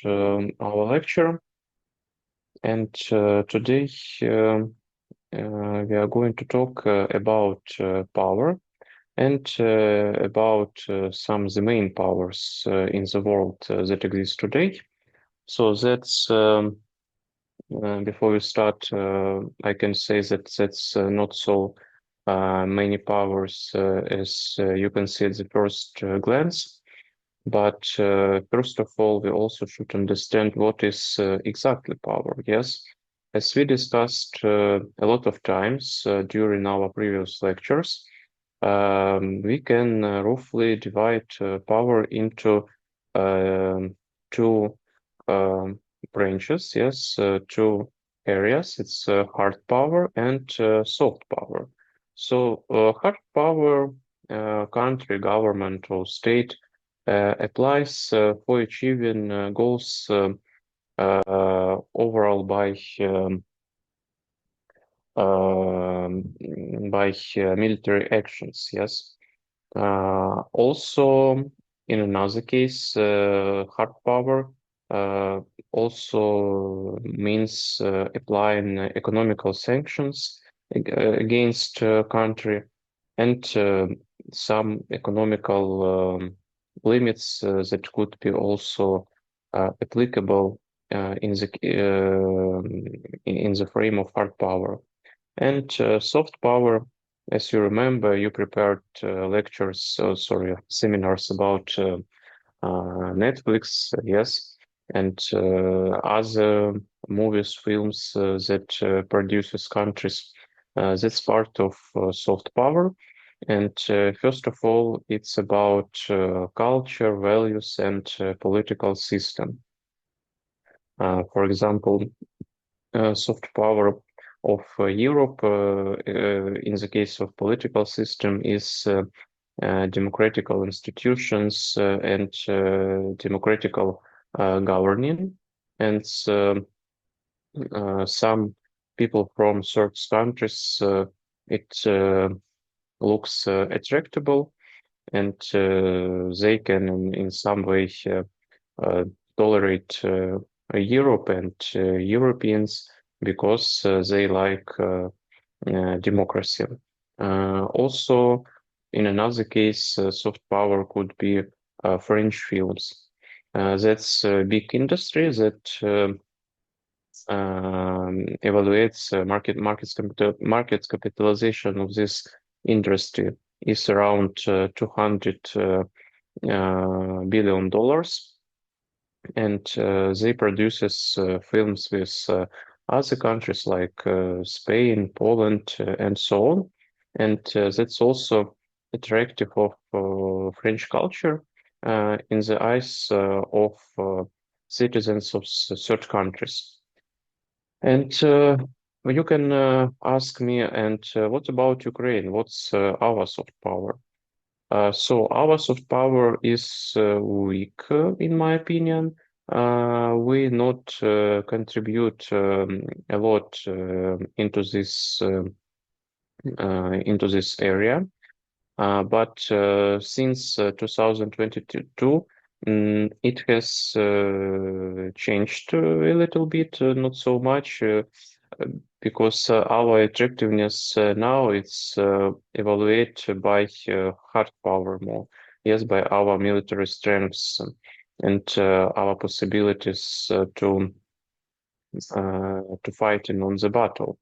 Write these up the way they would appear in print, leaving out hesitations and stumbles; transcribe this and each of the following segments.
our lecture. And today we are going to talk about power and about some of the main powers in the world that exist today. So that's before we start, I can say that that's not so many powers as you can see at the first glance. But first of all, we also should understand what is exactly power. Yes, as we discussed a lot of times during our previous lectures, we can roughly divide power into two um, branches. Yes, two areas. It's hard power and soft power. So hard power, country, government, or state applies for achieving goals overall um, by military actions. Yes. Also, in another case, hard power uh, also means applying economical sanctions against country and some economical limits that could be also applicable in the frame of hard power. And soft power, as you remember, you prepared seminars about Netflix, yes, and other movies, films that produces countries. That's part of soft power. And first of all, it's about culture, values, and political system. For example, soft power of Europe, in the case of political system, is democratical institutions and democratical governing. And some people from certain countries, it looks attractable, and they can in some way uh, tolerate Europe and Europeans because they like democracy. Also, in another case, soft power could be French films. That's a big industry that evaluates market capitalization of this industry is around $200 billion, and they produces films with other countries like Spain, Poland, and so on. And that's also attractive of French culture in the eyes of citizens of certain countries. And you can ask me, and what about Ukraine? What's our soft power? So our soft power is weak, in my opinion. We not contribute a lot into this area. But since 2022, it has changed a little bit, not so much, because our attractiveness now it's evaluated by hard power more, yes, by our military strengths and our possibilities to fight in on the battle.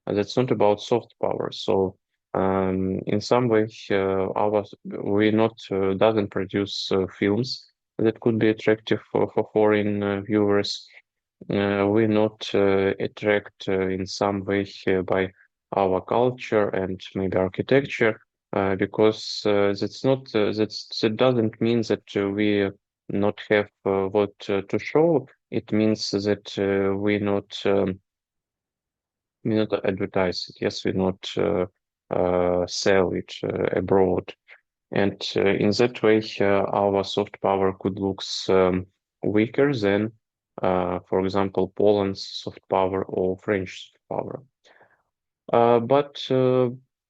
That's not about soft power. So in some way, our we not doesn't produce films that could be attractive for foreign viewers. We not attract in some way by our culture and maybe architecture because that doesn't mean that we not have what to show. It means that we not advertise it. Yes, we not sell it abroad. And in that way, our soft power could looks weaker than, for example, Poland's soft power or French soft power. But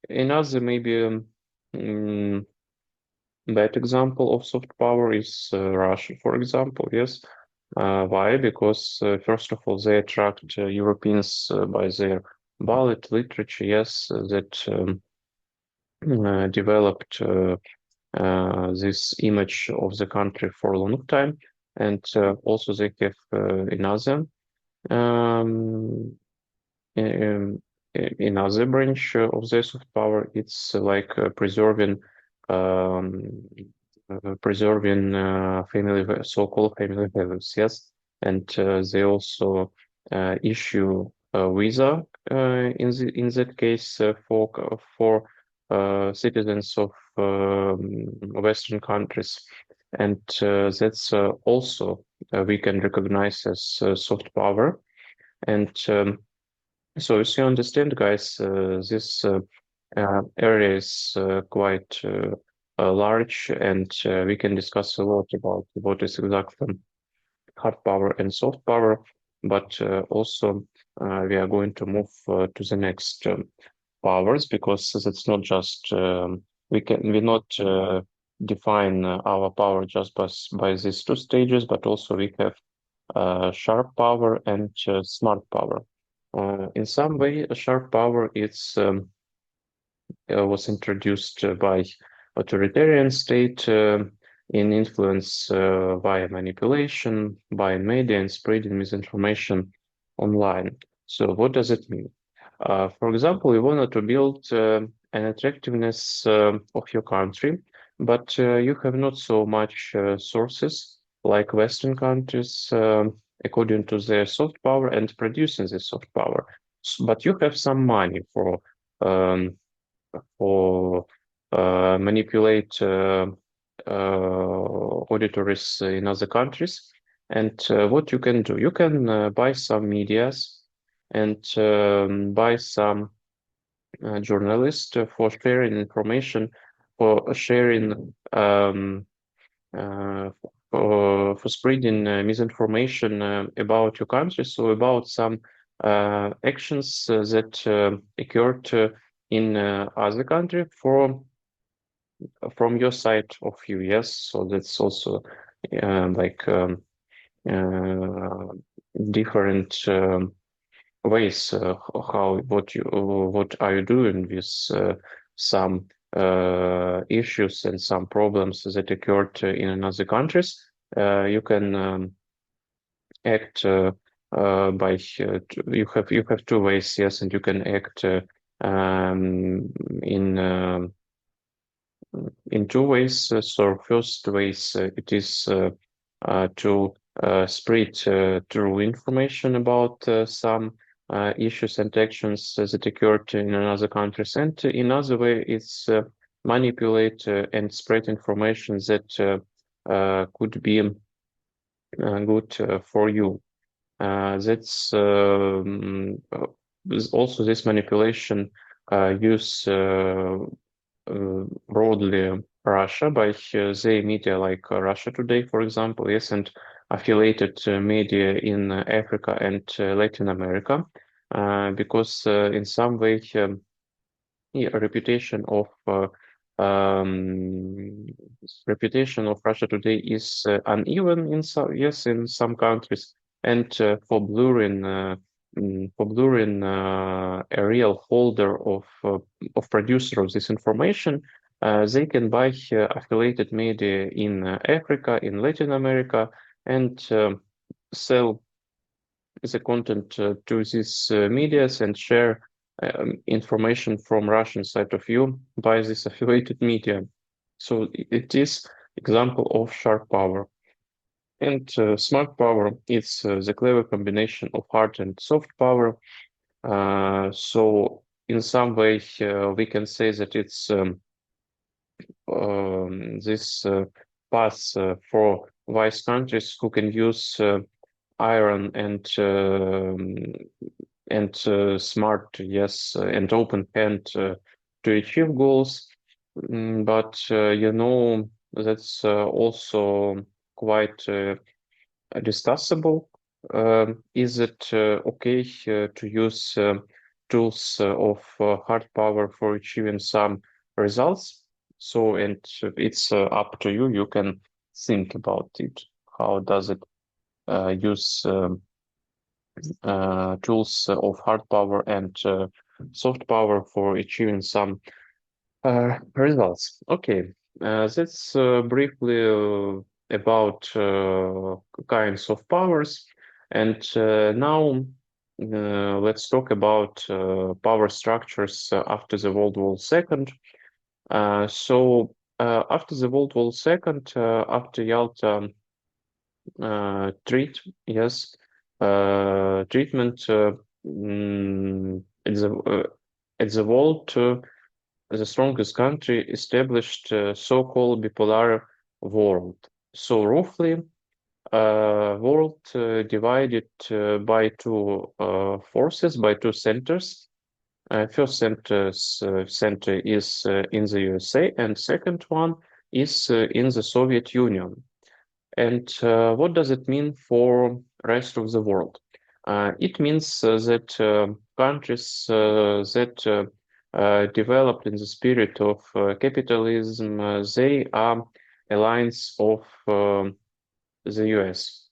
another maybe bad example of soft power is Russia, for example. Yes, Why? Because first of all, they attract Europeans by their ballet literature, yes, that developed this image of the country for a long time, and also they have another um, in, in other branch of the soft power. It's like um, preserving so-called family values, yes, and they also issue a visa in that case for citizens of Western countries, and that's also we can recognize as soft power. And so as you understand, guys, this area is quite large, and we can discuss a lot about what is exactly hard power and soft power. But also, we are going to move to the next powers, because it's not just we not define our power just by these two stages, but also we have sharp power and smart power. In some way, a sharp power was introduced by authoritarian state in influence via manipulation, by media, and spreading misinformation online. So what does it mean? For example, we wanted to build an attractiveness of your country, but you have not so much sources like Western countries, according to their soft power and producing this soft power. But you have some money um, for manipulate auditories in other countries. And what you can do, you can buy some medias and buy some journalists for sharing information, for sharing uh, for spreading misinformation about your country, so about some actions that occurred in other country from your side of view. Yes, so that's also like uh, different ways how what are you doing with some issues and some problems that occurred in another countries. You can act by you have two ways, yes, and you can act um, in uh, in two ways. So first ways it is to spread true information about some issues and actions that occurred in another countries, and in other way it's manipulate and spread information that could be good for you. That's also this manipulation use broadly Russia by the media like Russia Today, for example, yes, and affiliated media in Africa and Latin America, because in some way yeah, um, reputation of Russia Today is uneven in some, yes, in some countries, and for blurring a real holder of producer of this information, they can buy affiliated media in Africa, in Latin America, and sell the content to these medias and share information from Russian side of view by this affiliated media. So it is example of sharp power. And smart power is the clever combination of hard and soft power. So in some way, we can say that it's this path for wise countries who can use iron and smart, yes, and open hand to achieve goals. But that's also quite discussable. Is it okay to use tools of hard power for achieving some results? So, and it's up to you. You can think about it. How does it? use tools of hard power and soft power for achieving some results. Okay, that's briefly about kinds of powers. And now let's talk about power structures after the World War II. After the World War II, after Yalta treatment at the world, the strongest country established so-called bipolar world. So roughly, world divided by two forces, by two centers. First center is in the USA, and second one is in the Soviet Union. And what does it mean for rest of the world? It means that countries that developed in the spirit of capitalism, they are allies of the US.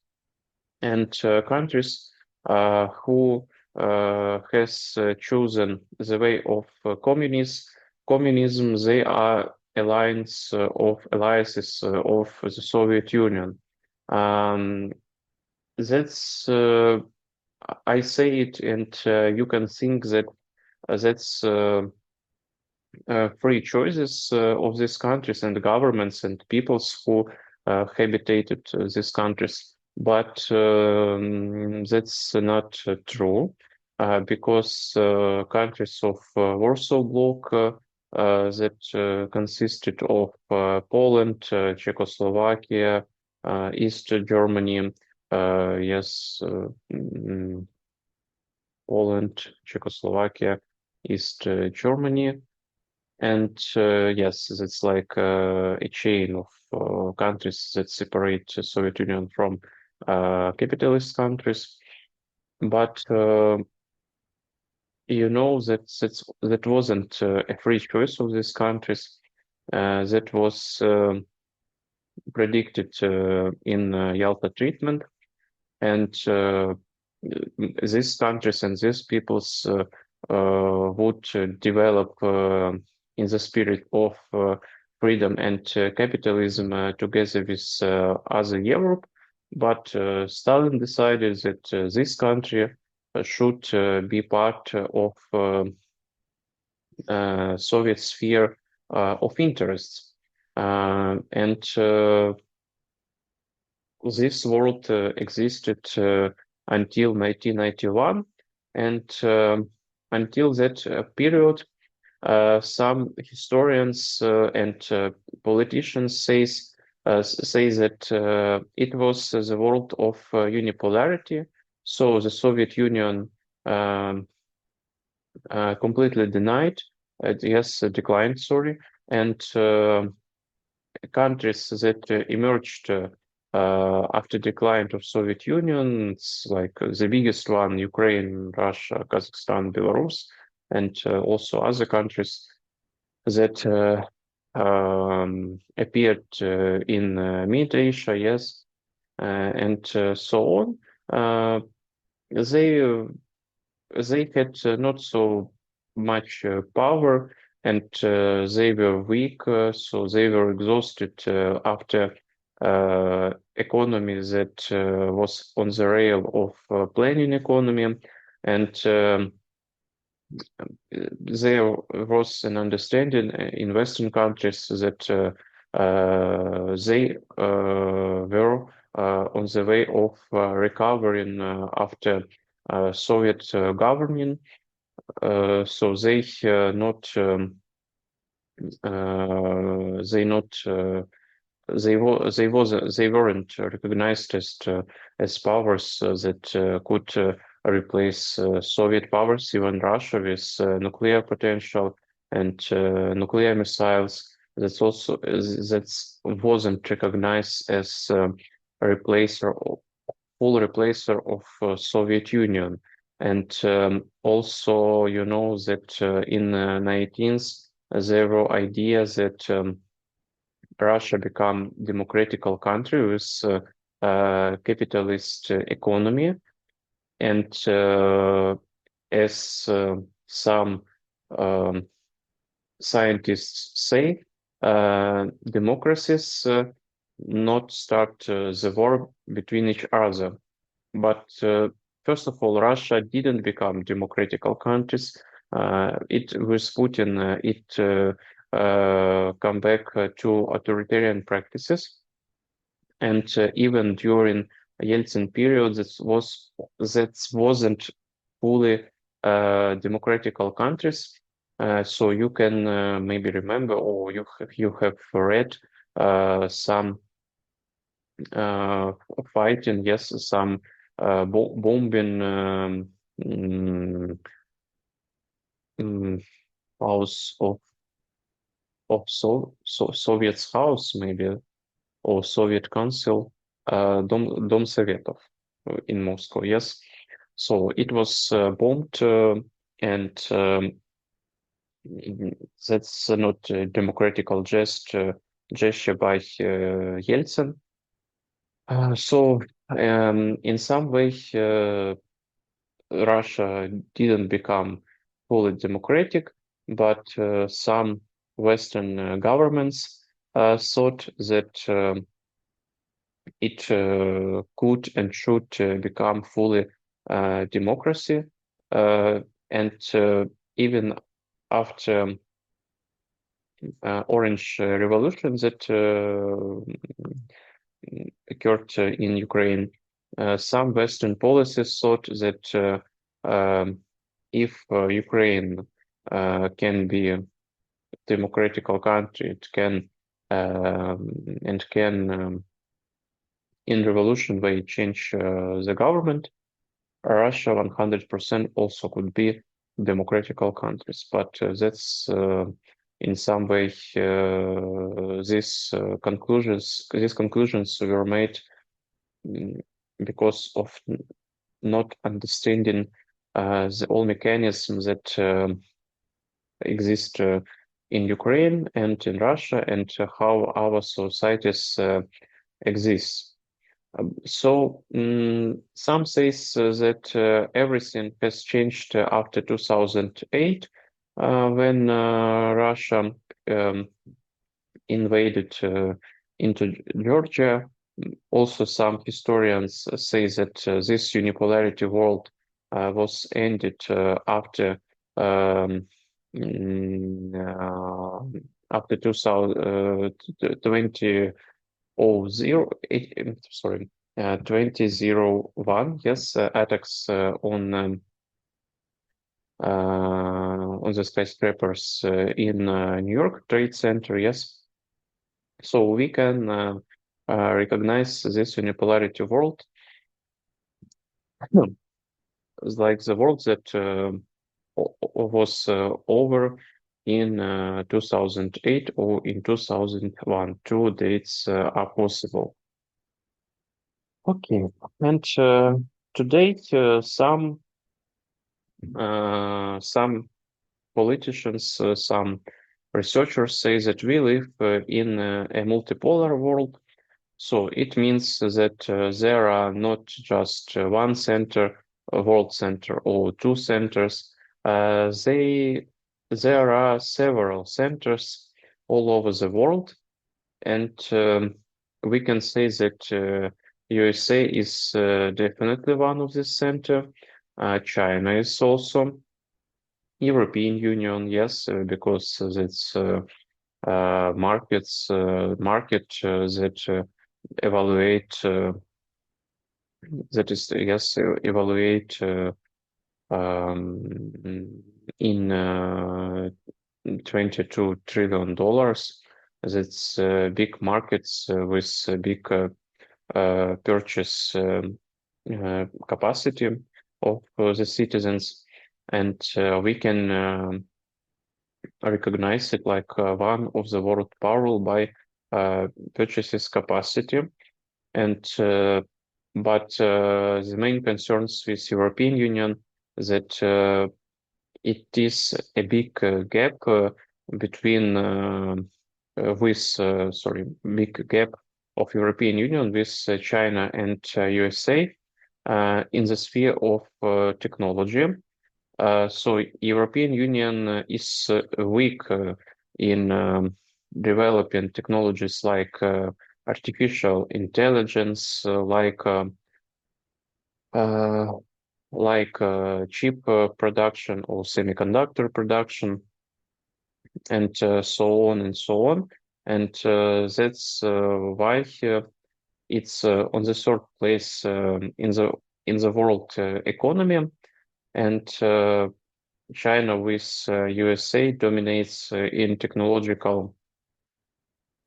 And countries who has chosen the way of communism, they are alliances of the Soviet Union. That's I say it, and you can think that that's free choices of these countries and governments and peoples who habitated these countries. But that's not true because countries of Warsaw Bloc that consisted of Poland, Czechoslovakia, East Germany, yes, Poland, Czechoslovakia, East Germany, and yes, that's like a chain of countries that separate the Soviet Union from capitalist countries. But you know that wasn't a free choice of these countries. That was predicted in Yalta treatment, and these countries and these peoples would develop in the spirit of freedom and capitalism together with other Europe. But Stalin decided that this country should be part of Soviet sphere of interests. And this world existed until 1991, and until that period, some historians and politicians say that it was the world of unipolarity. So the Soviet Union completely denied, declined, sorry, and countries that emerged after decline of Soviet Union, it's like the biggest one, Ukraine, Russia, Kazakhstan, Belarus, and also other countries that appeared in mid-Asia, yes, and so on. They had not so much power, and they were weak, so they were exhausted after economy that was on the rail of planning economy, and there was an understanding in Western countries that they were on the way of recovering after Soviet government, so they not they not they weren't recognized as powers that could replace Soviet powers, even Russia with nuclear potential and nuclear missiles. That's also that wasn't recognized as a replacer, full replacer of Soviet Union. And also, you know that in 19th there were ideas that Russia become democratical country with capitalist economy, and as some um, scientists say, democracies not start the war between each other. But first of all, Russia didn't become democratical countries. It with Putin, it come back to authoritarian practices, and even during Yeltsin period, that wasn't fully democratical countries. So you can maybe remember, or you have read some uh, fighting, yes, some bombing mm, mm, house of Soviet's house, maybe, or Soviet Council, Dom Sovetov in Moscow, yes. So it was bombed, and that's not a democratical gesture by Yeltsin. So in some way, Russia didn't become fully democratic, but some Western governments thought that it could and should become fully democracy. Uh, and even after Orange Revolution that occurred in Ukraine, some Western policies thought that if Ukraine can be a democratical country, it can and can in revolution way change the government. Russia 100% also could be democratical countries, but that's in some way these conclusions were made mm, because of not understanding the all mechanisms that exist in Ukraine and in Russia, and how our societies exist. Some says that everything has changed after 2008 when Russia um, invaded into Georgia. Also, some historians say that this unipolarity world was ended after um, mm, after 2020 sorry, 2001, yes, attacks on the skyscrapers in New York Trade Center, yes. So we can recognize this unipolarity world as like the world that was over in 2008 or in 2001. Two dates are possible. Okay, and today some politicians, some researchers say that we live in a multipolar world. So it means that there are not just one center, a world center, or two centers. There are several centers all over the world, and we can say that USA is definitely one of the center. China is also European Union, yes, because that's market that evaluate that is yes evaluate um, in $22 trillion. That's big markets with big purchase capacity of the citizens, and we can recognize it like one of the world power by purchases capacity. And but the main concerns with European Union that it is a big gap between with sorry big gap of European Union with China and USA in the sphere of technology. So European Union is weak in developing technologies like artificial intelligence, uh, chip production or semiconductor production, and so on and so on. And that's why it's on the third place in the world economy. And China with USA dominates in technological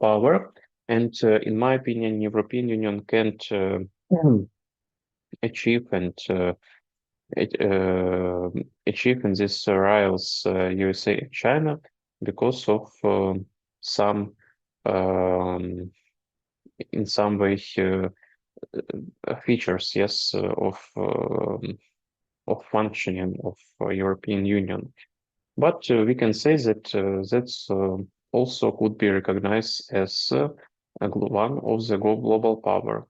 power. And in my opinion, European Union can't achieve and it, uh, achieve in this rivals USA and China because of some um, in some way features, yes, of functioning of European Union. But we can say that that's also could be recognized as one of the global power.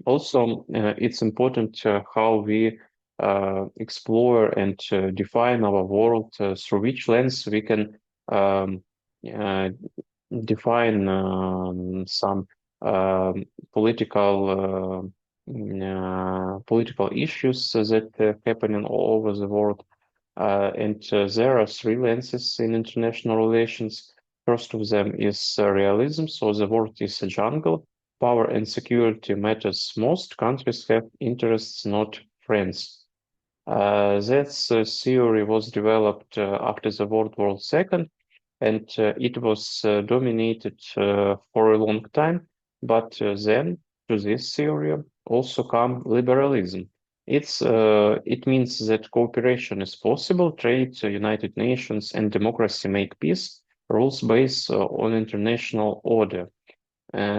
Also, it's important how we explore and define our world through which lens we can um, uh, define some um political political issues that happening all over the world. And there are three lenses in international relations. First of them is realism. So the world is a jungle. Power and security matters most. Countries have interests, not friends. That theory was developed after the World War II, and it was dominated for a long time. But then to this theory also come liberalism. It means that cooperation is possible, trade, United Nations, and democracy make peace, rules based on international order.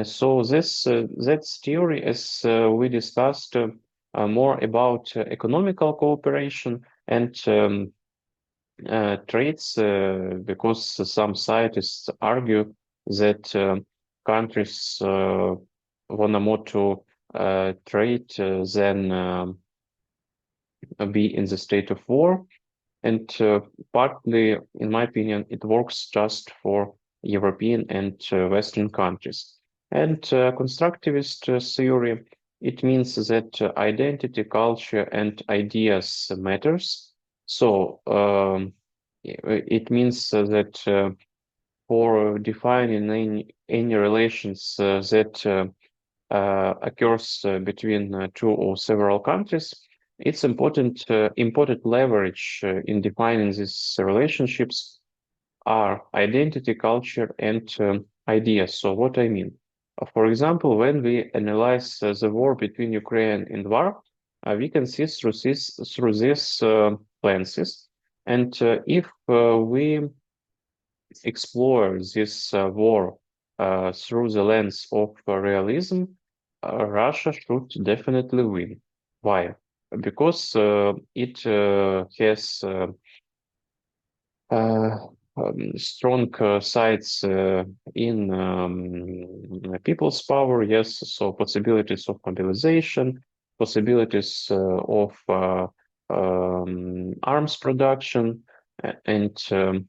So that theory, as we discussed, more about economical cooperation and trades, because some scientists argue that countries want more to trade than be in the state of war. And partly, in my opinion, it works just for European and Western countries. And constructivist theory, it means that identity, culture, and ideas matters. So it means that for defining any relations that occurs between two or several countries, it's important leverage in defining these relationships are identity, culture, and ideas. So what I mean, for example, when we analyze the war between Ukraine and war, we can see through these lenses, and if we explore this war through the lens of realism, Russia should definitely win. Why? Because it has uh, strong sides in people's power, yes, so possibilities of mobilization, possibilities of arms production, and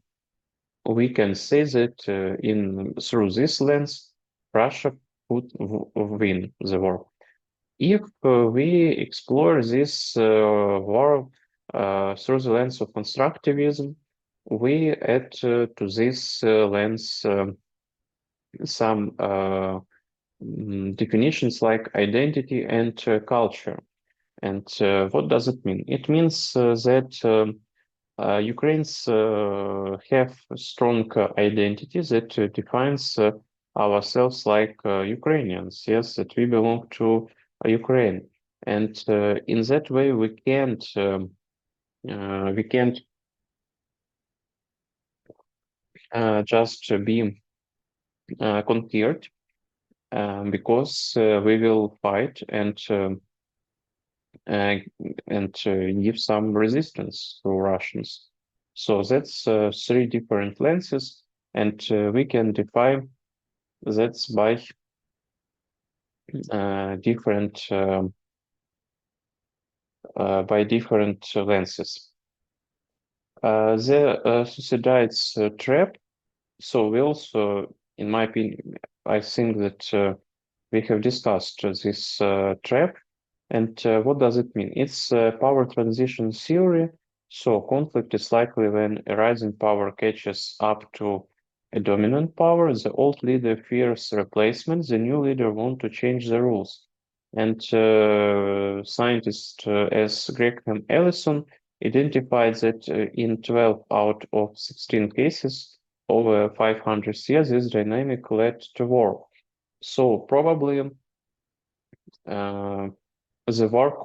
we can say that in through this lens, Russia could win the war. If we explore this war through the lens of constructivism, we add to this lens some definitions like identity and culture. And what does it mean? It means that Ukrainians have a strong identity that defines ourselves like Ukrainians. Yes, that we belong to Ukraine, and in that way we can't just be conquered because we will fight uh, and give some resistance to Russians. So that's three different lenses, and we can define That's by different lenses. The Thucydides trap. So we also, in my opinion, I think that we have discussed this trap. And what does it mean? It's power transition theory. So conflict is likely when a rising power catches up to a dominant power. The old leader fears replacement. The new leader wants to change the rules. And scientist as Graham Allison identified that in 12 out of 16 cases over 500 years, this dynamic led to war. So probably uh, the war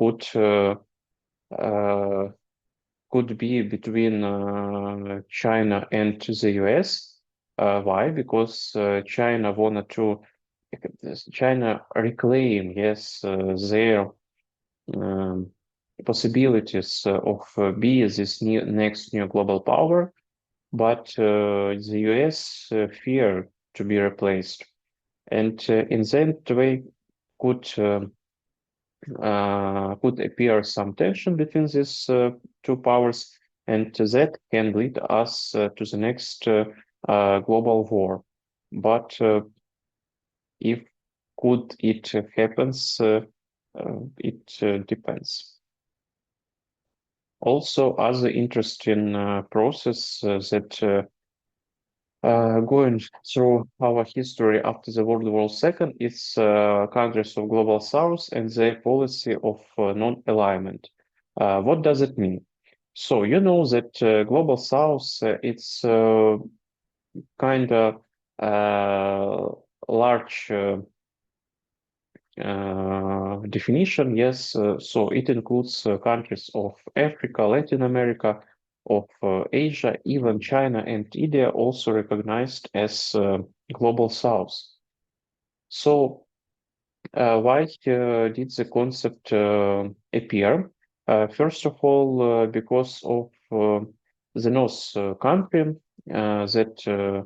could be between China and the US. Why? Because China reclaim, yes, their um, possibilities of being this next new global power, but the US fear to be replaced. And in that way, could could appear some tension between these two powers, and that can lead us to the next global war. But if could it happens, it depends. Also, other interesting process that going through our history after the World War II, it's countries of Global South and their policy of non-alignment. What does it mean? So you know that Global South, it's kind of large definition, yes. So it includes countries of Africa, Latin America, of Asia, even China and India also recognized as Global South. So why did the concept appear? First of all, because of the North country that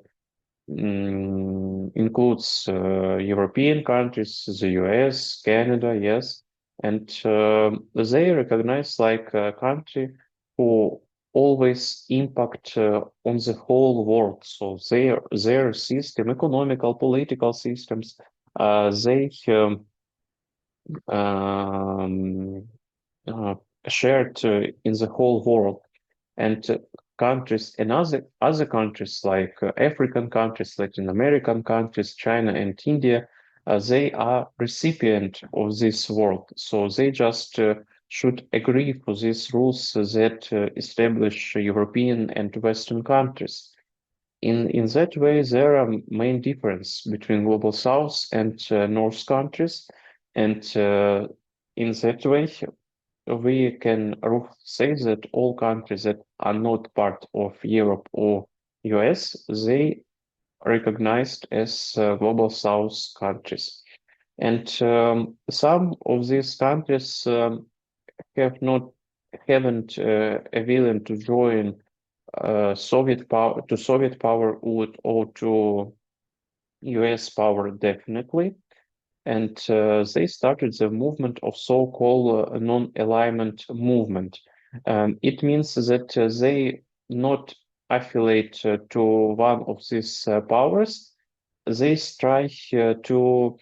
includes European countries, the US, Canada, yes, and they recognize like a country who always impact on the whole world. So their system, economical, political systems, they um, uh, shared in the whole world. And countries and other countries like African countries, Latin American countries, China and India, they are recipient of this world. So they just should agree for these rules that establish European and Western countries. In that way, there are main difference between Global South and North countries, and in that way, we can say that all countries that are not part of Europe or US, they recognized as Global South countries. And some of these countries have not haven't a willing to join Soviet power or to US power definitely. And they started the movement of so-called non-alignment movement. It means that they not affiliate to one of these powers. They try to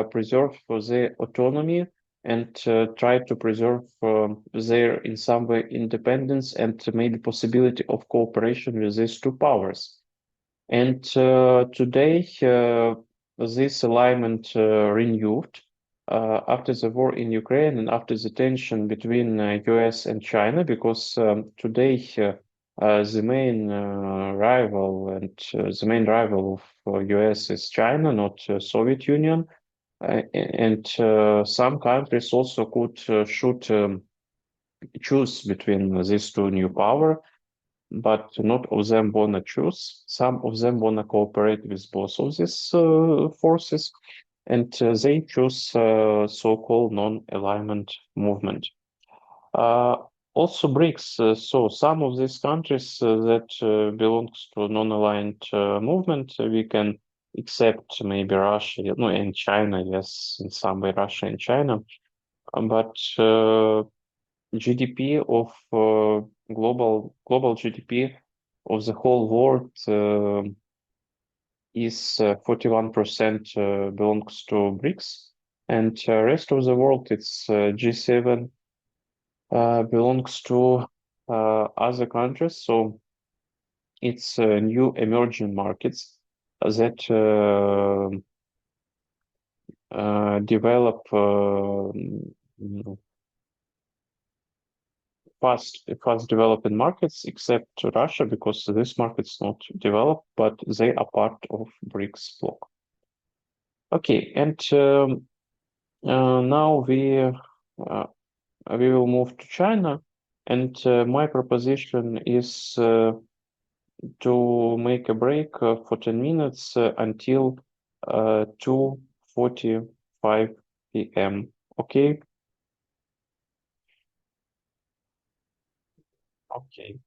preserve their autonomy and try to preserve their, in some way, independence and maybe possibility of cooperation with these two powers. And today, this alignment renewed after the war in Ukraine and after the tension between US and China, because today the main rival and the main rival of US is China, not Soviet Union. And some countries also could should choose between these two new power, but not of them wanna choose. Some of them wanna cooperate with both of these forces, and they choose so-called non-alignment movement. Uh, Also BRICS. So some of these countries that belongs to non-aligned movement, we can except maybe Russia, no, and China, yes, in some way Russia and China. But GDP of global GDP of the whole world is 41% belongs to BRICS, and rest of the world it's G7 belongs to other countries. So it's new emerging markets that develop fast developing markets, except Russia, because this market's not developed, but they are part of BRICS bloc. Okay, and now we will move to China, and my proposition is to make a break for 10 minutes until 2:45 p.m. Okay? Okay.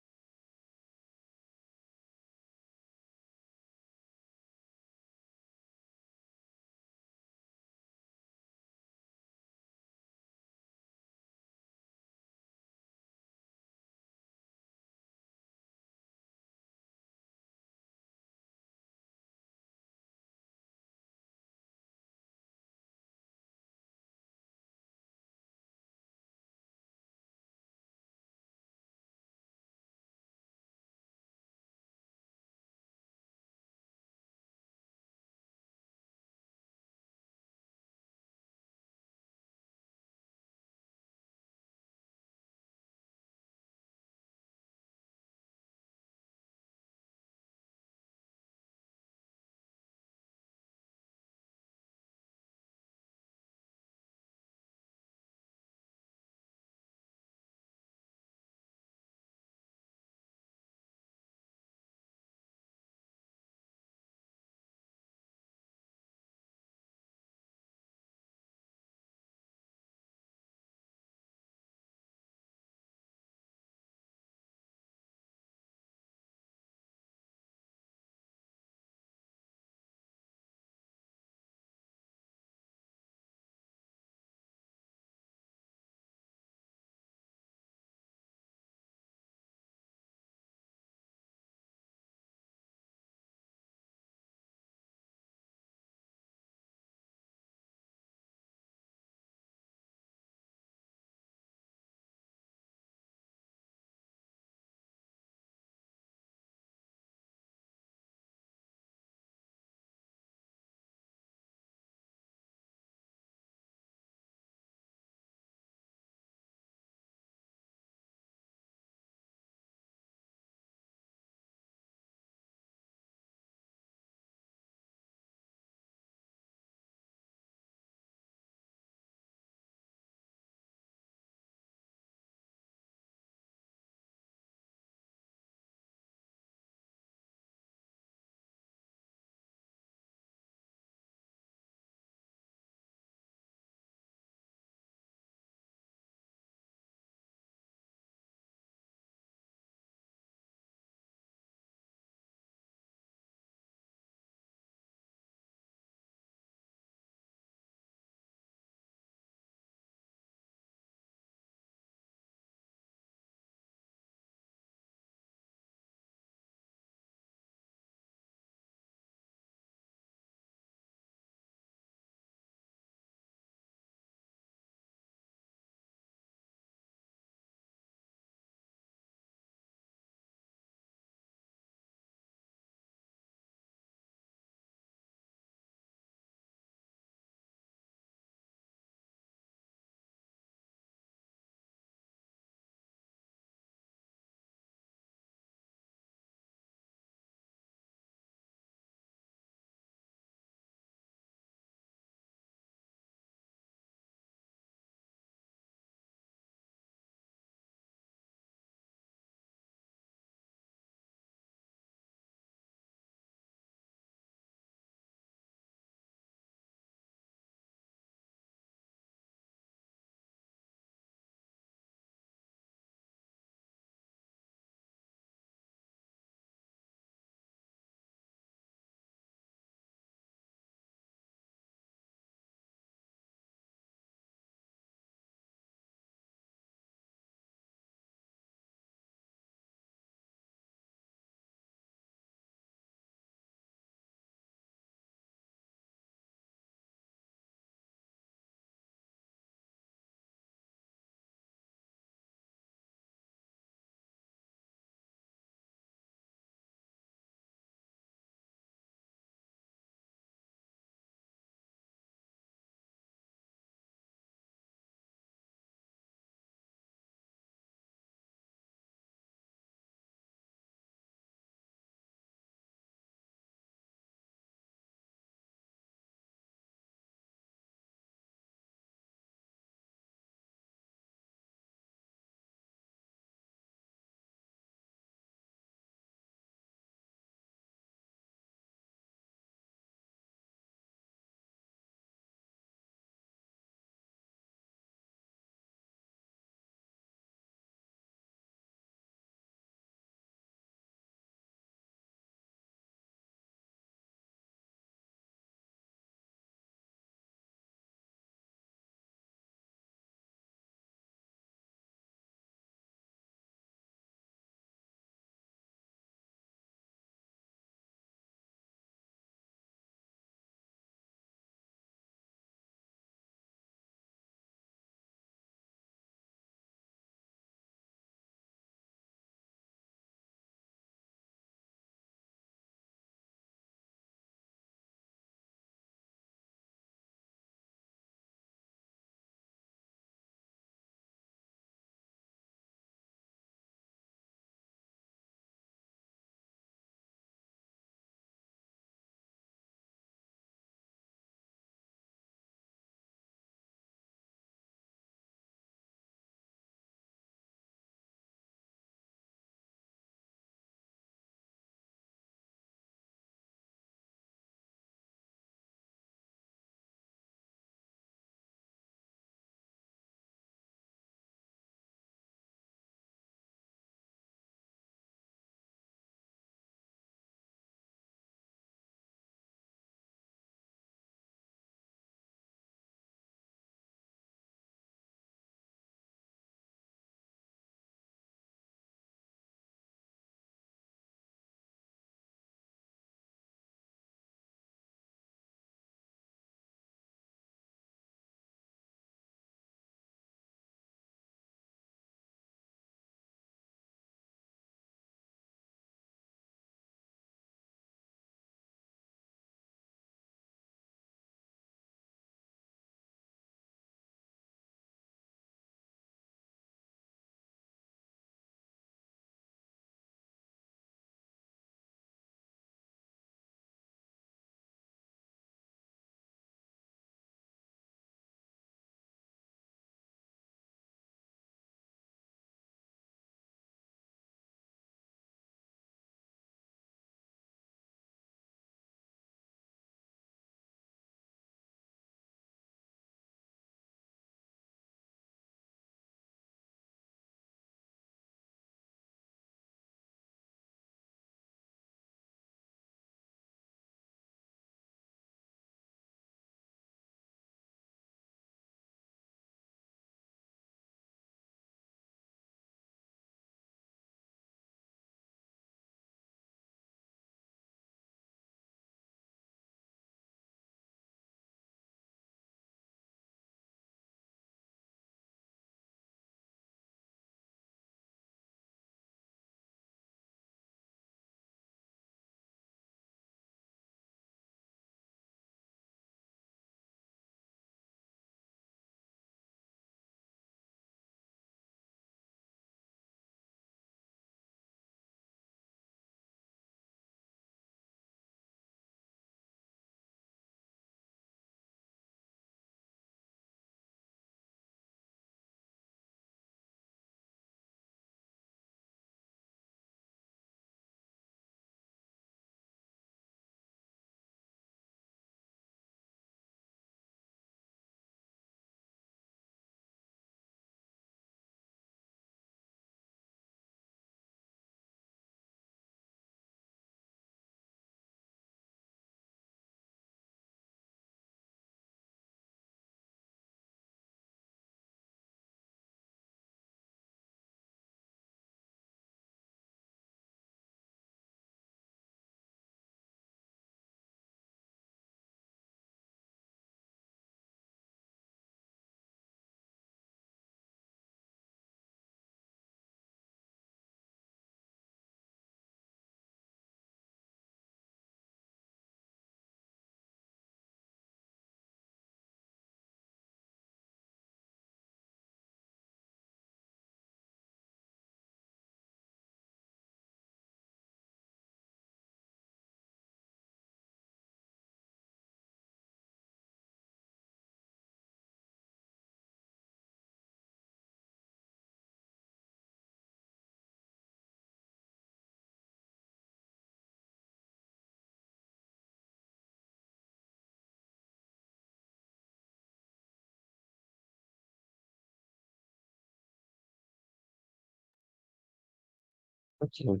Okay,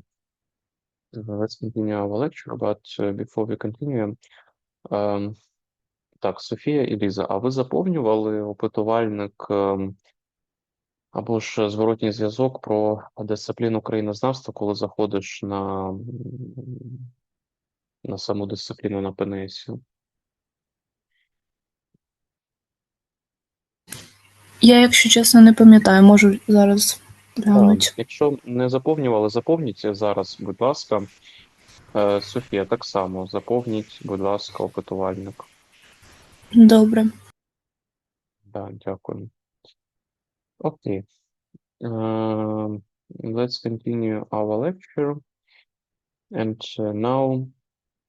let's continue our lecture, but before we continue, так, Софія і Ліза, а ви заповнювали опитувальник або ж зворотній зв'язок про дисципліну країнознавства, коли заходиш на саму дисципліну на ПНС? Я, якщо чесно, не пам'ятаю, можу зараз глянути. Якщо не заповнювали, заповніть зараз, будь ласка. Софія, так само заповніть, будь ласка, опитувальник. Добре. Да, дякую. Окей. Let's continue our lecture. And now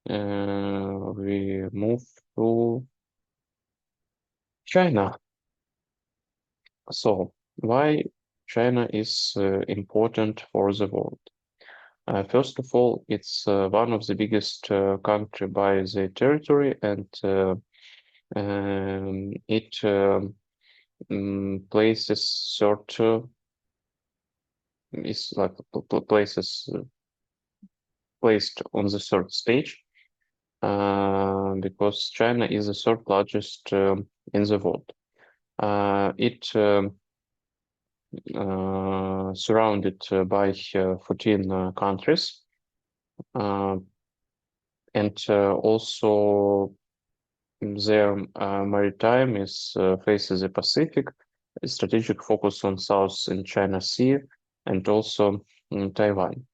we move to China. So, why China is important for the world? First of all, it's one of the biggest country by the territory, and it places third is like places placed on the third stage because China is the third largest in the world. It surrounded by 14 countries, and also their maritime is faces the Pacific, a strategic focus on South in China Sea, and also in Taiwan.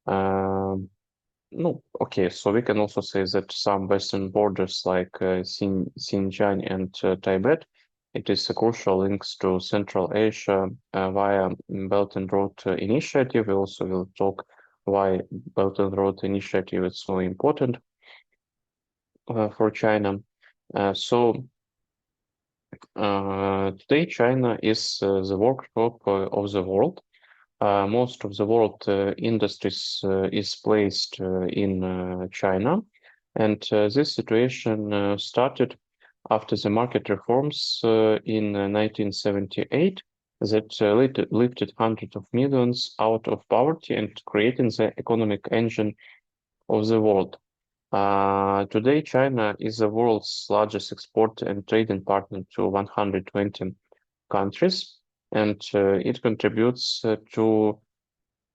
No, okay, so we can also say that some western borders like Xinjiang and Tibet, it is a crucial links to Central Asia via Belt and Road Initiative. We also will talk why Belt and Road Initiative is so important for China. So today China is the workshop of the world. Most of the world industries is placed in China, and this situation started after the market reforms in 1978 that lifted hundreds of millions out of poverty and creating the economic engine of the world. Today, China is the world's largest export and trading partner to 120 countries, and it contributes to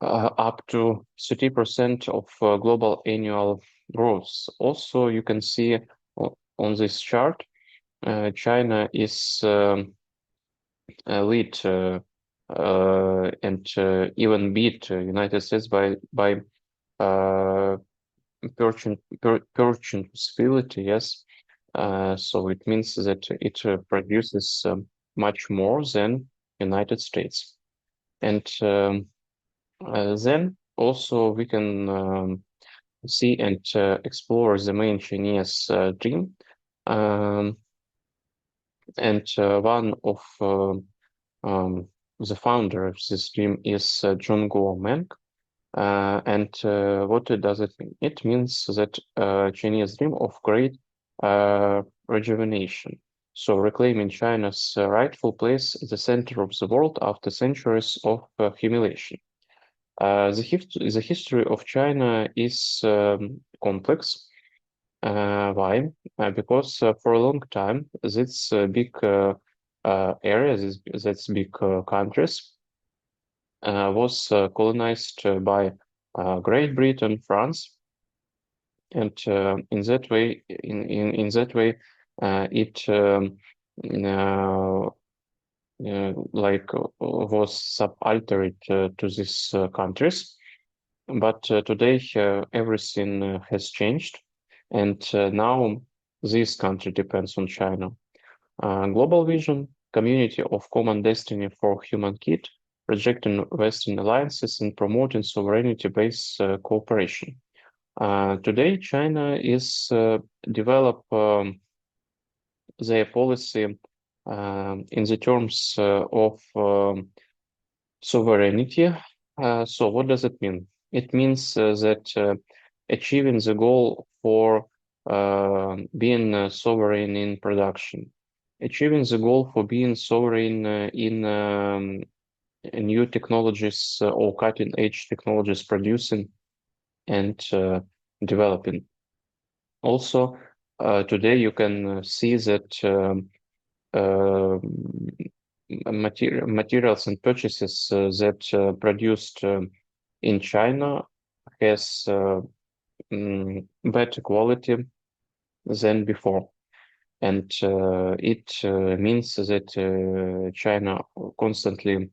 up to 30% of global annual growth. Also, you can see on this chart, China is lead and even beat United States by purchasability. Yes, so it means that it produces much more than United States, and then also we can see and explore the main Chinese dream. And one of the founder of this dream is John Guomeng. And what does it mean? It means that Chinese dream of great rejuvenation. So reclaiming China's rightful place at the center of the world after centuries of humiliation. The history of China is complex. Why? Because for a long time, this big areas, that's big countries, was colonized by Great Britain, France, and in that way, it was subaltern to these countries. But today everything has changed, and now this country depends on China. Global vision, community of common destiny for humankind, rejecting Western alliances and promoting sovereignty-based cooperation. Today, China is develop their policy in the terms of sovereignty. So what does it mean? It means that achieving the goal for being sovereign in production, achieving the goal for being sovereign new technologies or cutting-edge technologies producing and developing. Also, today you can see that materials and purchases that produced in China has better quality than before. And it means that China constantly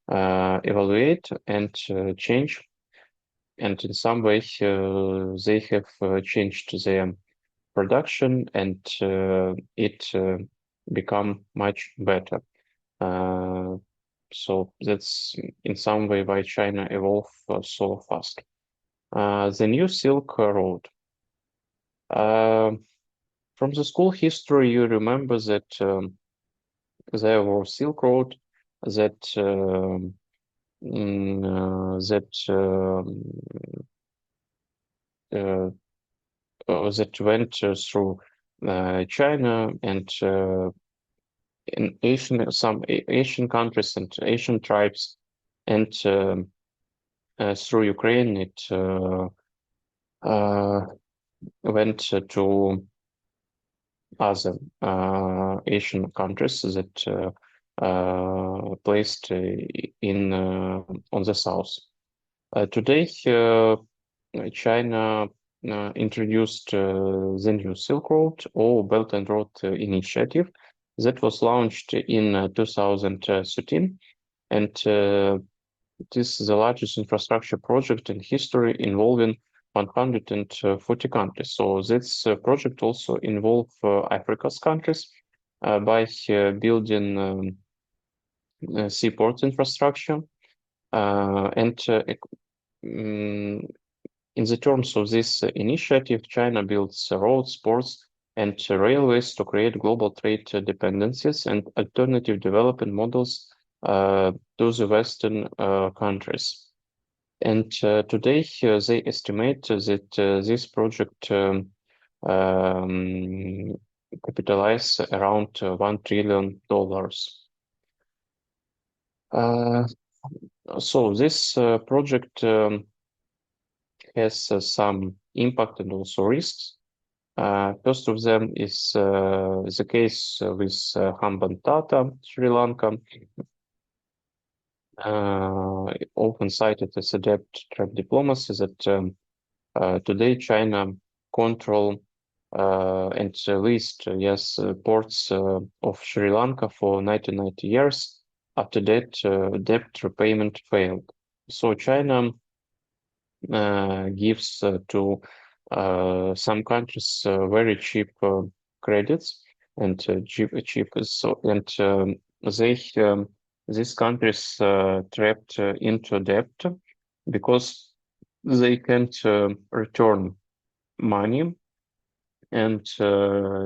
evaluate and change. And in some way, they have changed their production and it become much better. So that's in some way why China evolved so fast. The new Silk Road. From the school history, you remember that there was Silk Road that that went through China and in some Asian countries and Asian tribes, and through Ukraine it went to other Asian countries that placed in on the south. Today, China introduced the new Silk Road or Belt and Road Initiative that was launched in 2013, and this is the largest infrastructure project in history involving 140 countries. So this project also involved Africa's countries by building seaport infrastructure and in the terms of this initiative, China builds roads, ports, and railways to create global trade dependencies and alternative development models to the Western countries. And today they estimate that this project capitalize around $1 trillion. So this project has some impact and also risks. First of them is the case with Hambantota, Sri Lanka, often cited as a debt trap diplomacy that today China control and leased, yes, ports of Sri Lanka for 90 years. After that, debt repayment failed. So China gives to some countries very cheap credits and cheap so and these countries trapped into debt because they can't return money, and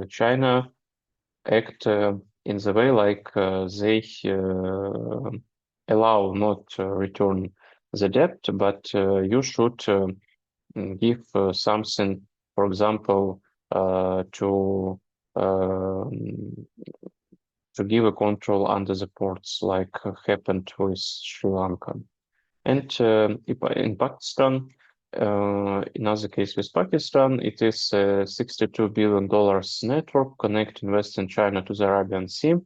China act in the way like they allow not return the debt, but you should give something, for example, to give a control under the ports, like happened with Sri Lanka. And in Pakistan, another case with Pakistan, it is a $62 billion network connecting Western China to the Arabian Sea,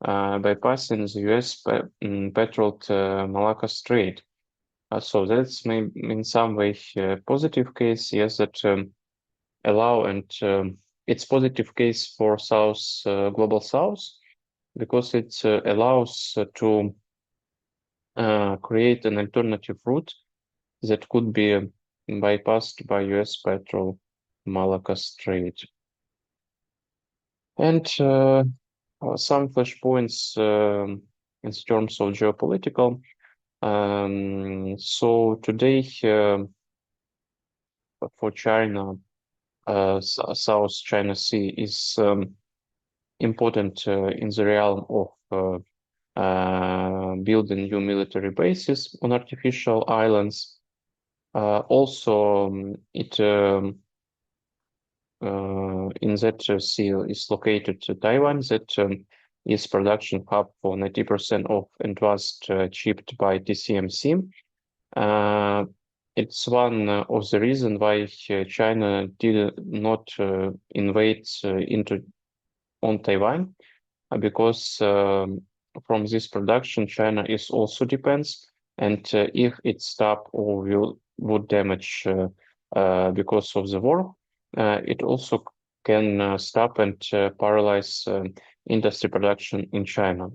bypassing the US patrolled Malacca Strait. So that's maybe in some way a positive case, yes, that allow and it's positive case for South Global South because it allows to create an alternative route that could be bypassed by US patrol Malacca Strait. And some flashpoints in terms of geopolitical. So today for China, South China Sea is important in the realm of building new military bases on artificial islands. Also, it in that sea is located Taiwan that is production hub for 90% of advanced shipped by TSMC. It's one of the reasons why China did not invade into on Taiwan, because from this production, China is also depends, and if it stop or would damage because of the war, it also can stop and paralyze industry production in China.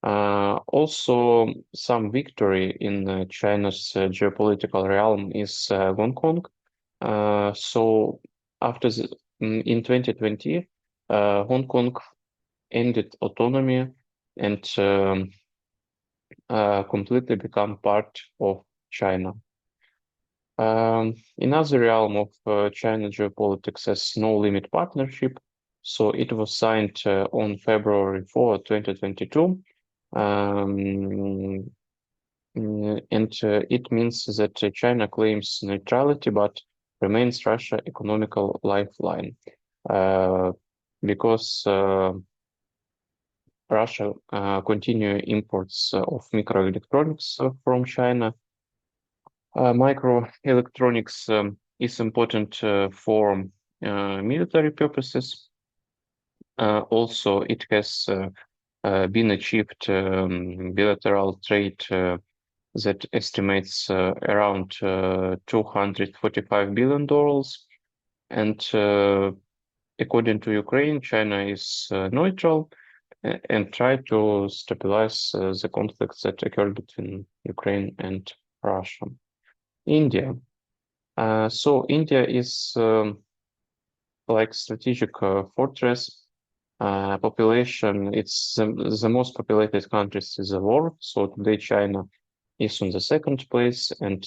Also, some victory in China's geopolitical realm is Hong Kong. So after in 2020, Hong Kong ended autonomy and completely become part of China. Another realm of China geopolitics is No Limit Partnership. So it was signed on February 4, 2022. And it means that China claims neutrality but remains Russia economical lifeline, because Russia continue imports of microelectronics from China. Microelectronics is important for military purposes. Also, it has been achieved bilateral trade that estimates around $245 billion. And according to Ukraine, China is neutral and try to stabilize the conflicts that occurred between Ukraine and Russia. India. So India is like strategic fortress. Population, it's the most populated countries in the world. So today China is on the second place, and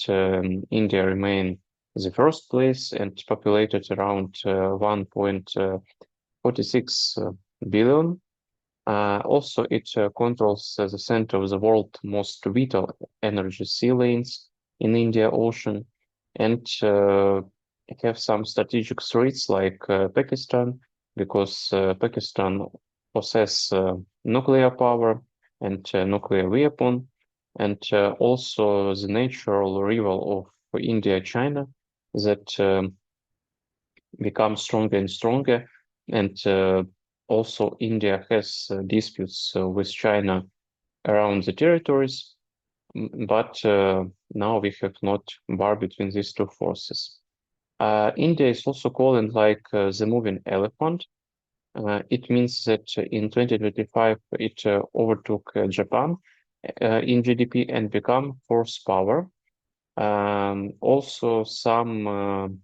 India remain the first place and populated around 1.46 billion. Also, it controls the center of the world most vital energy sea lanes in India Ocean, and have some strategic threats like Pakistan, because Pakistan possess nuclear power and nuclear weapon, and also the natural rival of India, China, that become stronger and stronger, and also India has disputes with China around the territories, but now we have not bar between these two forces. India is also called like the moving elephant. It means that in 2025 it overtook Japan in GDP and become fourth power. Also, some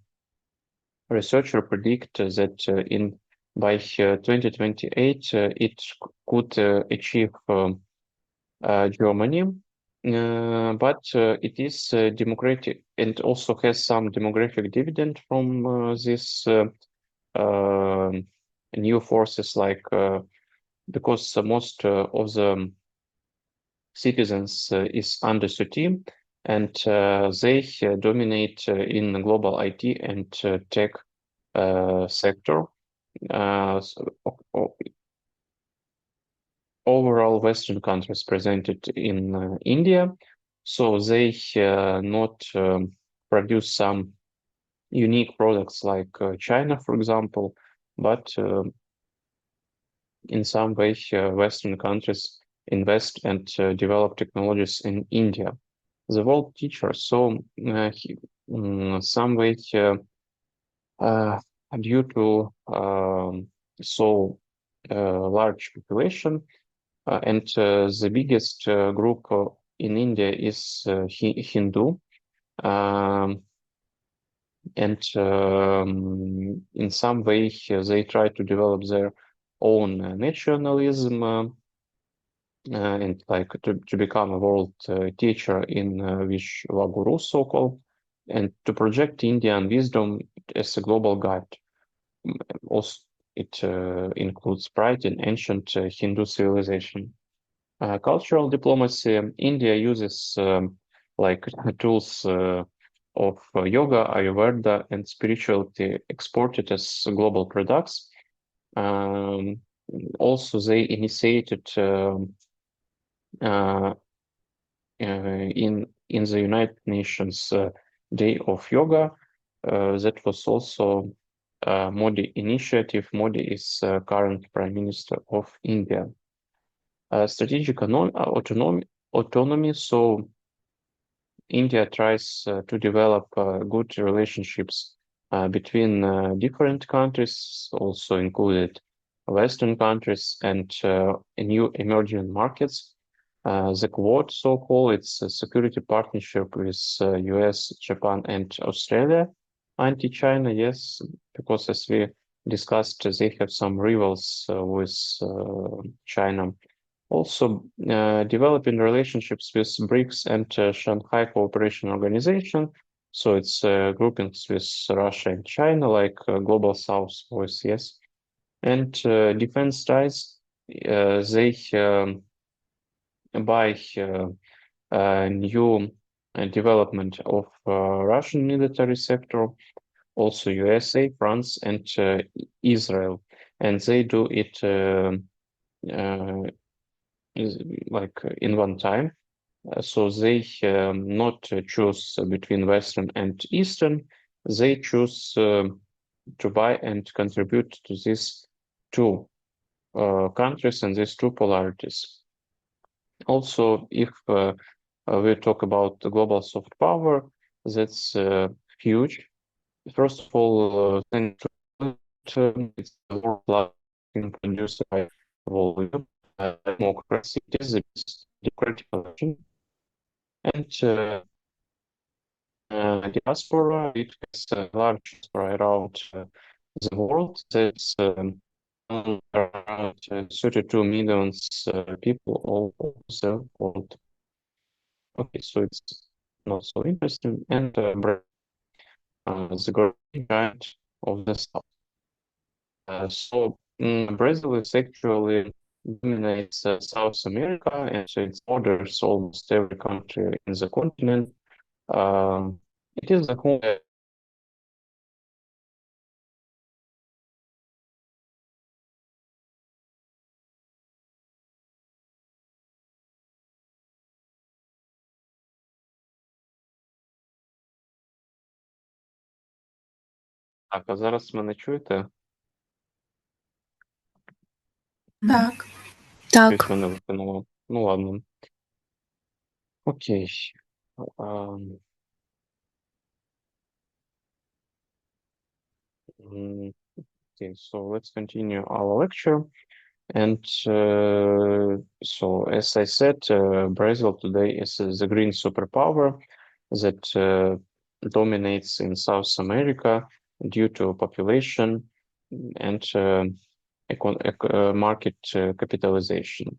researchers predict that in by 2028 it could achieve Germany, but it is democratic and also has some demographic dividend from this new forces, like because most of the citizens is under 30, and they dominate in global IT and tech sector. Overall, Western countries presented in India, so they not produce some unique products like China, for example, but in some way Western countries invest and develop technologies in India. The world teacher, so some way due to so large population, and the biggest group in India is Hindu. And in some way they try to develop their own nationalism and like to become a world teacher in Vishwaguru, so-called, and to project Indian wisdom as a global guide. Also, it includes pride in ancient Hindu civilization. Cultural diplomacy. India uses like tools of yoga, Ayurveda, and spirituality exported as global products. Also, they initiated uh, in the United Nations Day of Yoga. That was also Modi initiative. Modi is current Prime Minister of India. Strategic autonomy. So India tries to develop good relationships between different countries, also included Western countries and new emerging markets. The Quad, so-called, it's a security partnership with US, Japan, and Australia. Anti-China, yes, because as we discussed, they have some rivals with China. Also, developing relationships with BRICS and Shanghai Cooperation Organization. So it's groupings with Russia and China, like Global South voice, yes. And defense ties, they buy new development of Russian military sector, also USA, France, and Israel. And they do it uh, like in one time. So they not choose between Western and Eastern. They choose to buy and contribute to these two countries and these two polarities. Also, if we talk about the global soft power, that's huge. First of all, thanks to it's the world largest produced by volume. Democracy is the best democratic election. And diaspora, it has a large diaspora around the world. There's around 32 million people all over the world. Okay, so it's not so interesting. And the growing giant of the South. Brazil is actually dominates South America, and so it borders almost every country in the continent. It is the home. Так, а зараз мене чуєте? Так. Щось Так. мене викинуло. Ну ладно. Окей. Um, okay, so let's continue our lecture. And so, as I said, Brazil today is the green superpower that dominates in South America due to population and market capitalization.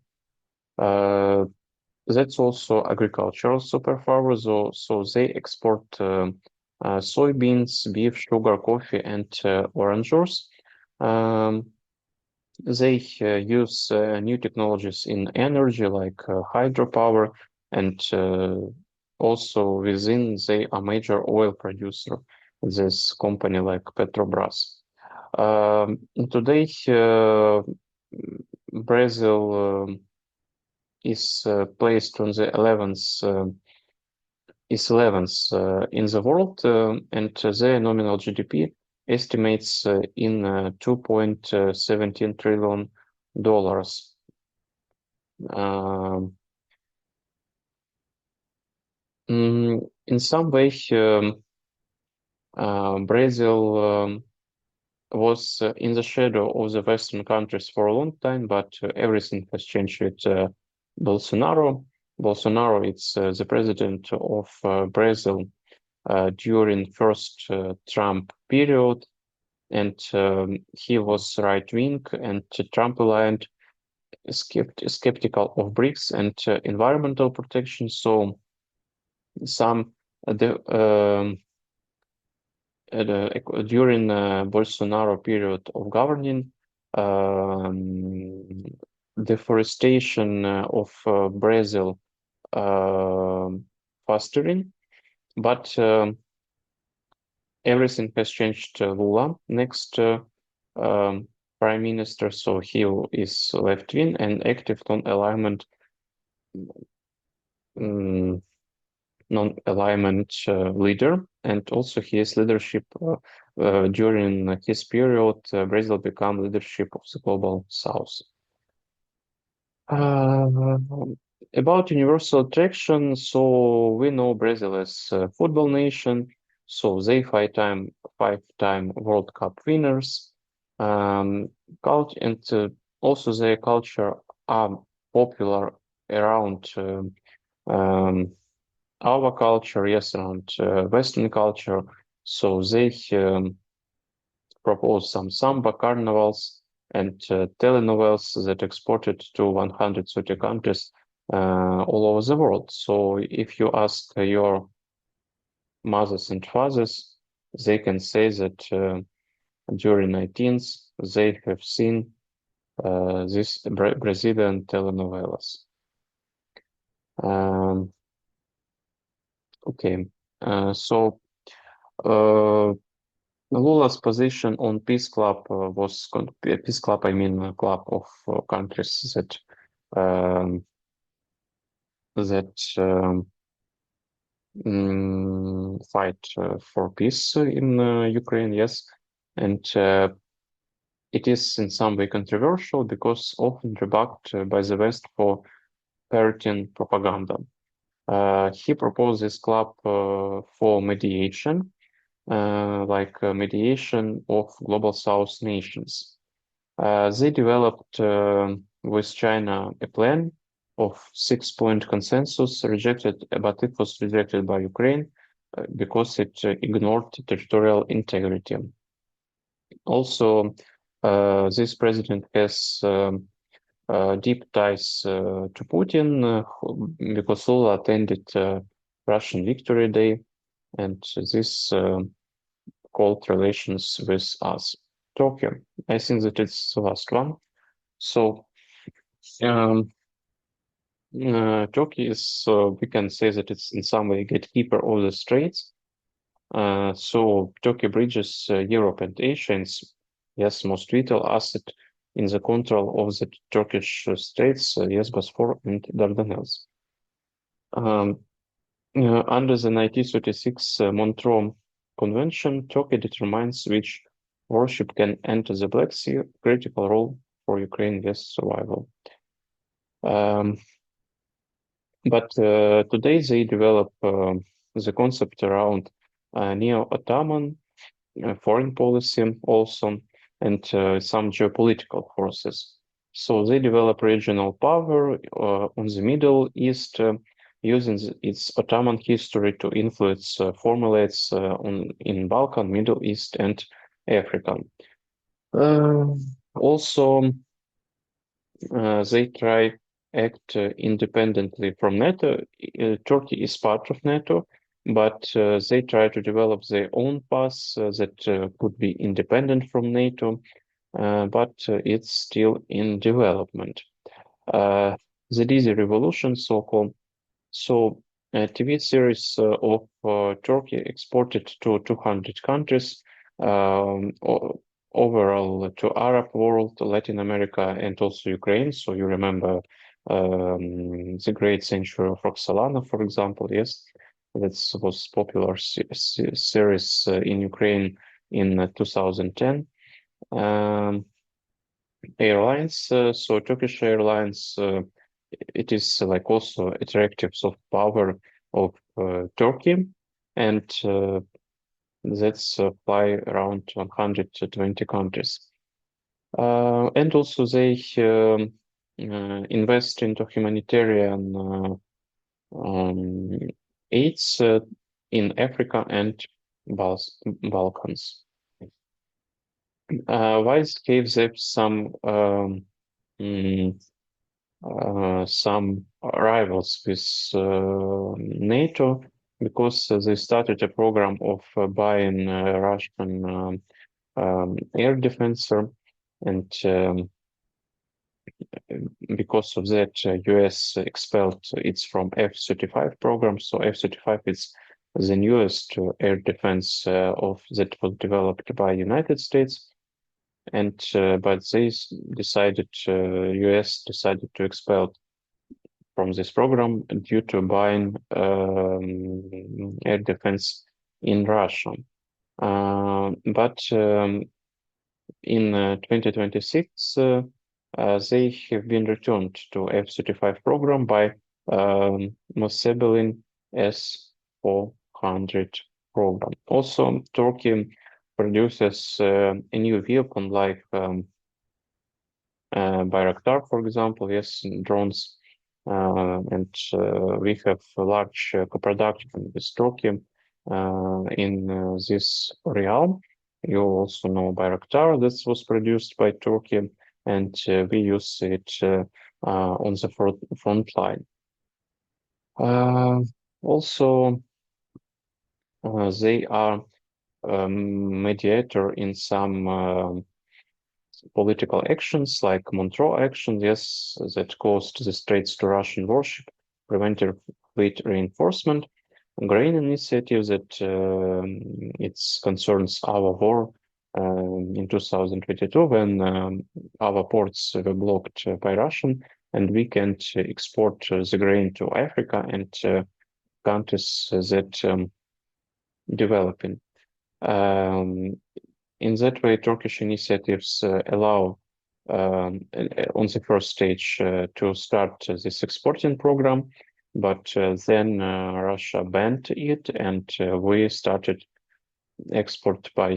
That's also agricultural superpower, so they export soybeans, beef, sugar, coffee, and oranges. They use new technologies in energy like hydropower, and also within they are major oil producer. This company like Petrobras. Today, Brazil is placed on the 11th in the world, and their nominal GDP estimates in $2.17 trillion. In some way, Brazil was in the shadow of the Western countries for a long time, but everything has changed with Bolsonaro. Bolsonaro is the president of Brazil during first Trump period, and he was right-wing and Trump-aligned, skeptical of BRICS and environmental protection. So some during Bolsonaro period of governing, deforestation of Brazil fostering, but everything has changed. Lula next prime minister, so he is left-wing and active non-alignment leader, and also his leadership during his period, Brazil became leadership of the global South. About universal attraction, so we know Brazil as a football nation, so they five-time World Cup winners. Cult and also their culture are popular around our culture, yes, around Western culture. So they propose some samba carnivals and telenovelas that exported to 130 countries all over the world. So if you ask your mothers and fathers, they can say that during 19th they have seen these Brazilian telenovelas. Okay, so Lula's position on Peace Club was Peace Club. I mean, a club of countries that um, fight for peace in Ukraine. Yes, and it is in some way controversial because often rebuffed by the West for parroting propaganda. He proposed this club for mediation. Mediation of global South nations. They developed with China a plan of 6-point consensus but it was rejected by Ukraine because it ignored territorial integrity. Also, this president has deep ties to Putin because Lula attended Russian Victory Day, and this called relations with us. Tokyo. I think that it's the last one. So Turkey is, we can say that it's in some way gatekeeper of the straits. So Turkey bridges Europe and Asia, and yes, most vital asset in the control of the Turkish states, yes, Bosphorus and Dardanelles. Under the 1936 Montreux Convention, Turkey determines which warship can enter the Black Sea, critical role for Ukraine's survival. But today they develop the concept around neo-Ottoman foreign policy also, and some geopolitical forces. So they develop regional power on the Middle East, using its Ottoman history to influence formulates in Balkan, Middle East, and Africa. Also, they try act independently from NATO. Turkey is part of NATO, but they try to develop their own path that could be independent from NATO, but it's still in development. The Dizzy Revolution, so-called, so a TV series of Turkey exported to 200 countries, overall to Arab world, Latin America, and also Ukraine. So you remember the Great Century of Roxolana, for example, yes, that was popular series in Ukraine in 2010. Airlines, so Turkish Airlines, it is like also attractive soft power of Turkey, and that's fly around 120 countries. And also they invest into humanitarian aids in Africa and Balkans. Why this gives them some rivals with NATO, because they started a program of buying Russian air defense, and because of that, US expelled its from F-35 program. So F-35 is the newest air defense of that was developed by United States. and but US decided to expel from this program due to buying air defense in Russia. But in 2026, they have been returned to F-35 program by Mossebelin S-400 program. Also, Turkey produces a new vehicle like Bayraktar, for example, yes, drones, and we have a large co-production with Turkey in this realm. You also know Bayraktar, this was produced by Turkey, and we use it on the front line. Also, they are mediator in some political actions like Montreux action, yes, that caused the Straits to Russian warship, prevented fleet reinforcement, grain initiative that it concerns our war in 2022 when our ports were blocked by Russian and we can't export the grain to Africa and countries that developing. In that way, Turkish initiatives allow on the first stage to start this exporting program, but then Russia banned it, and we started export by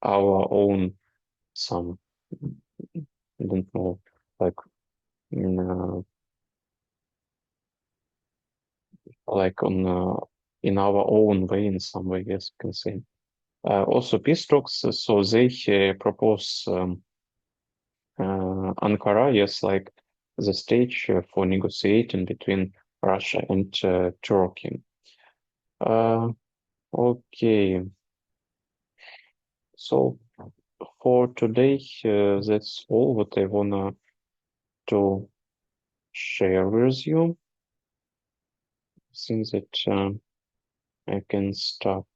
our own some, I don't know, like like on in our own way, in some way, yes, you can say. Also, peace talks, so they propose Ankara, yes, like the stage for negotiating between Russia and Turkey. Okay, so for today, that's all what I wanna to share with you. I think that I can stop